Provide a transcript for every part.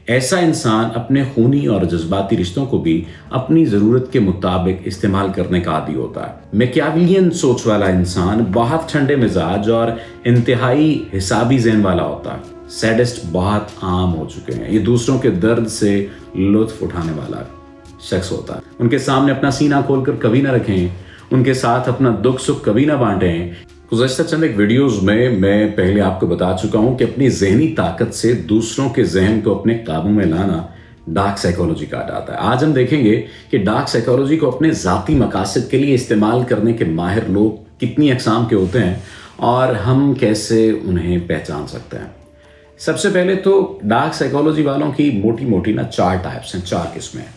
ایسا انسان اپنے خونی اور جذباتی رشتوں کو بھی اپنی ضرورت کے مطابق استعمال کرنے کا عادی ہوتا ہے۔ میکیاویلین سوچ والا انسان بہت ٹھنڈے مزاج اور انتہائی حسابی ذہن والا ہوتا ہے۔ سیڈسٹ بہت عام ہو چکے ہیں۔ یہ دوسروں کے درد سے لطف اٹھانے والا شخص ہوتا ہے۔ ان کے سامنے اپنا سینہ کھول کر کبھی نہ رکھیں، ان کے ساتھ اپنا دکھ سکھ کبھی نہ بانٹیں۔ گزشتہ چند ایک ویڈیوز میں پہلے آپ کو بتا چکا ہوں کہ اپنی ذہنی طاقت سے دوسروں کے ذہن کو اپنے قابو میں لانا ڈارک سائیکالوجی کہا جاتا ہے۔ آج ہم دیکھیں گے کہ ڈارک سائیکالوجی کو اپنے ذاتی مقاصد کے لیے استعمال کرنے کے ماہر لوگ کتنی اقسام کے ہوتے ہیں اور ہم کیسے انہیں پہچان سکتے ہیں۔ سب سے پہلے تو ڈارک سائیکالوجی والوں کی موٹی چار ٹائپس ہیں، چار قسمیں ہیں۔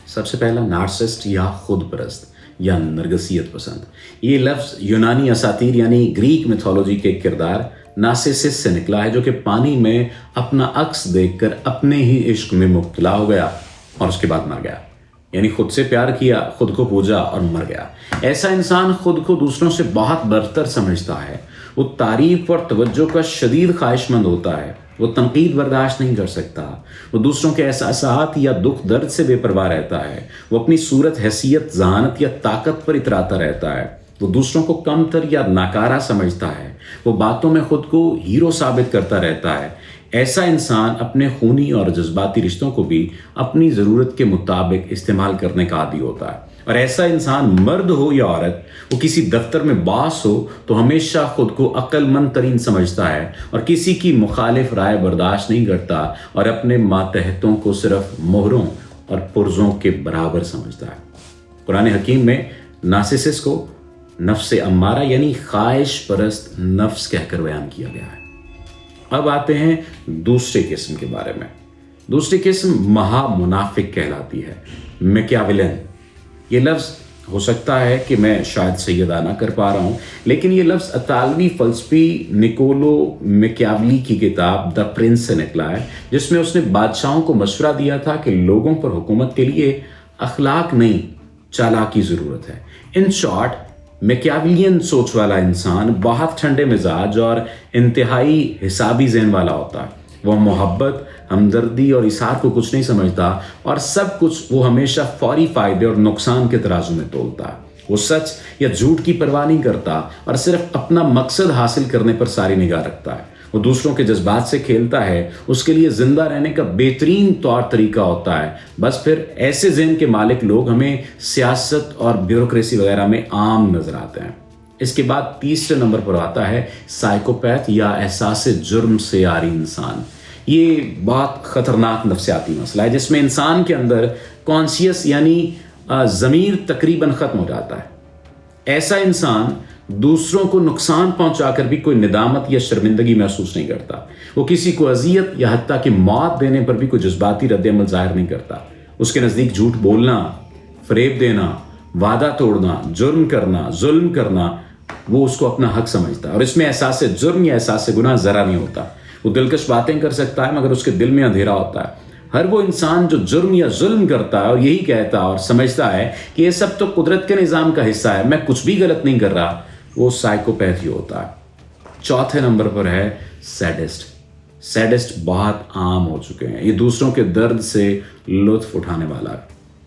سب سے پہلا نارسسٹ یا خود پرست یا نرگسیت پسند۔ یہ لفظ یونانی اساطیر یعنی گریک میتھولوجی کے کردار نارسسس سے نکلا ہے، جو کہ پانی میں اپنا عکس دیکھ کر اپنے ہی عشق میں مبتلا ہو گیا اور اس کے بعد مر گیا۔ یعنی خود سے پیار کیا، خود کو پوجا اور مر گیا۔ ایسا انسان خود کو دوسروں سے بہت برتر سمجھتا ہے۔ وہ تعریف اور توجہ کا شدید خواہش مند ہوتا ہے۔ وہ تنقید برداشت نہیں کر سکتا۔ وہ دوسروں کے احساسات یا دکھ درد سے بے پرواہ رہتا ہے۔ وہ اپنی صورت، حیثیت، ذہانت یا طاقت پر اتراتا رہتا ہے۔ وہ دوسروں کو کمتر یا ناکارہ سمجھتا ہے۔ وہ باتوں میں خود کو ہیرو ثابت کرتا رہتا ہے۔ ایسا انسان اپنے خونی اور جذباتی رشتوں کو بھی اپنی ضرورت کے مطابق استعمال کرنے کا عادی ہوتا ہے۔ اور ایسا انسان مرد ہو یا عورت، وہ کسی دفتر میں باس ہو تو ہمیشہ خود کو عقل مند ترین سمجھتا ہے اور کسی کی مخالف رائے برداشت نہیں کرتا اور اپنے ماتحتوں کو صرف مہروں اور پرزوں کے برابر سمجھتا ہے۔ قرآن حکیم میں نارسسس کو نفس امارہ یعنی خواہش پرست نفس کہہ کر بیان کیا گیا ہے۔ اب آتے ہیں دوسرے قسم کے بارے میں۔ دوسری قسم مہا منافق کہلاتی ہے، میکیاویلین۔ یہ لفظ ہو سکتا ہے کہ میں شاید صحیح ادا نہ کر پا رہا ہوں، لیکن یہ لفظ اطالوی فلسفی نکولو میکیاولی کی کتاب دا پرنس سے نکلا ہے، جس میں اس نے بادشاہوں کو مشورہ دیا تھا کہ لوگوں پر حکومت کے لیے اخلاق نہیں، چالاکی ضرورت ہے۔ ان شارٹ، میکیاویلین سوچ والا انسان بہت ٹھنڈے مزاج اور انتہائی حسابی ذہن والا ہوتا ہے۔ وہ محبت، ہمدردی اور ایثار کو کچھ نہیں سمجھتا اور سب کچھ وہ ہمیشہ فوری فائدے اور نقصان کے ترازو میں تولتا ہے۔ وہ سچ یا جھوٹ کی پرواہ نہیں کرتا اور صرف اپنا مقصد حاصل کرنے پر ساری نگاہ رکھتا ہے۔ وہ دوسروں کے جذبات سے کھیلتا ہے۔ اس کے لیے زندہ رہنے کا بہترین طور طریقہ ہوتا ہے۔ بس پھر ایسے ذہن کے مالک لوگ ہمیں سیاست اور بیوروکریسی وغیرہ میں عام نظر آتے ہیں۔ اس کے بعد تیسرے نمبر پر آتا ہے سائیکوپیتھ یا احساس جرم سے عاری انسان۔ یہ بہت خطرناک نفسیاتی مسئلہ ہے جس میں انسان کے اندر کانشیس یعنی ضمیر تقریباً ختم ہو جاتا ہے۔ ایسا انسان دوسروں کو نقصان پہنچا کر بھی کوئی ندامت یا شرمندگی محسوس نہیں کرتا۔ وہ کسی کو اذیت یا حتیٰ کہ موت دینے پر بھی کوئی جذباتی رد عمل ظاہر نہیں کرتا۔ اس کے نزدیک جھوٹ بولنا، فریب دینا، وعدہ توڑنا، جرم کرنا، ظلم کرنا، وہ اس کو اپنا حق سمجھتا ہے اور اس میں احساس جرم یا احساس گناہ ذرا نہیں ہوتا۔ وہ دلکش باتیں کر سکتا ہے مگر اس کے دل میں اندھیرا ہوتا ہے۔ ہر وہ انسان جو جرم یا ظلم کرتا ہے اور یہی کہتا اور سمجھتا ہے کہ یہ سب تو قدرت کے نظام کا حصہ ہے، میں کچھ بھی غلط نہیں کر رہا، وہ سائیکوپیتھ ہی ہوتا ہے۔ چوتھے نمبر پر ہے سیڈسٹ۔ سیڈسٹ بہت عام ہو چکے ہیں۔ یہ دوسروں کے درد سے لطف اٹھانے والا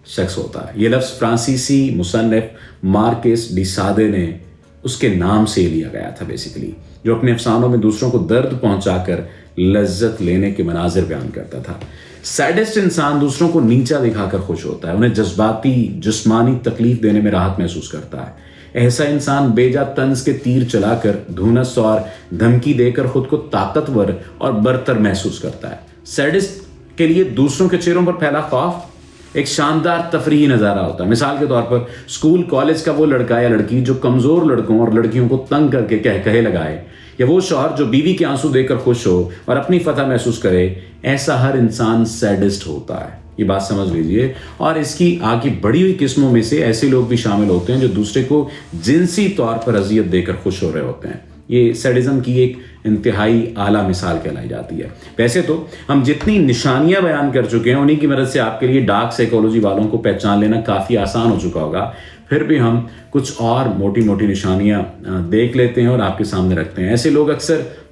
شخص ہوتا ہے۔ یہ لفظ فرانسیسی مصنف مارکیس ڈی سادے نے اس کے نام سے لیا گیا تھا بیسیکلی، جو اپنے افسانوں میں دوسروں کو درد پہنچا کر لذت لینے کے مناظر بیان کرتا تھا۔ سیڈسٹ انسان دوسروں کو نیچا دکھا کر خوش ہوتا ہے، انہیں جذباتی جسمانی تکلیف دینے میں راحت محسوس کرتا ہے۔ ایسا انسان بیجا طنز کے تیر چلا کر، دھونس اور دھمکی دے کر خود کو طاقتور اور برتر محسوس کرتا ہے۔ سیڈسٹ کے لیے دوسروں کے چہروں پر پھیلا خوف ایک شاندار تفریحی نظارہ ہوتا ہے۔ مثال کے طور پر اسکول کالج کا وہ لڑکا یا لڑکی جو کمزور لڑکوں اور لڑکیوں کو تنگ کر کے کہے لگائے، یا وہ شوہر جو بیوی کے آنسو دے کر خوش ہو اور اپنی فتح محسوس کرے، ایسا ہر انسان سیڈسٹ ہوتا ہے۔ یہ بات سمجھ لیجئے۔ اور اس کی آگے بڑھی ہوئی قسموں میں سے ایسے لوگ بھی شامل ہوتے ہیں جو دوسرے کو جنسی طور پر اذیت دے کر خوش ہو رہے ہوتے ہیں۔ یہ سیڈزم کی ایک انتہائی اعلیٰ مثال کہلائی جاتی ہے۔ ویسے تو ہم جتنی نشانیاں بیان کر چکے ہیں انہی کی مدد سے آپ کے لیے ڈارک سائیکالوجی والوں کو پہچان لینا کافی آسان ہو چکا ہوگا۔ پھر بھی ہم کچھ اور موٹی نشانیاں دیکھ لیتے ہیں اور آپ کے سامنے رکھتے ہیں۔ ایسے لوگ اکثر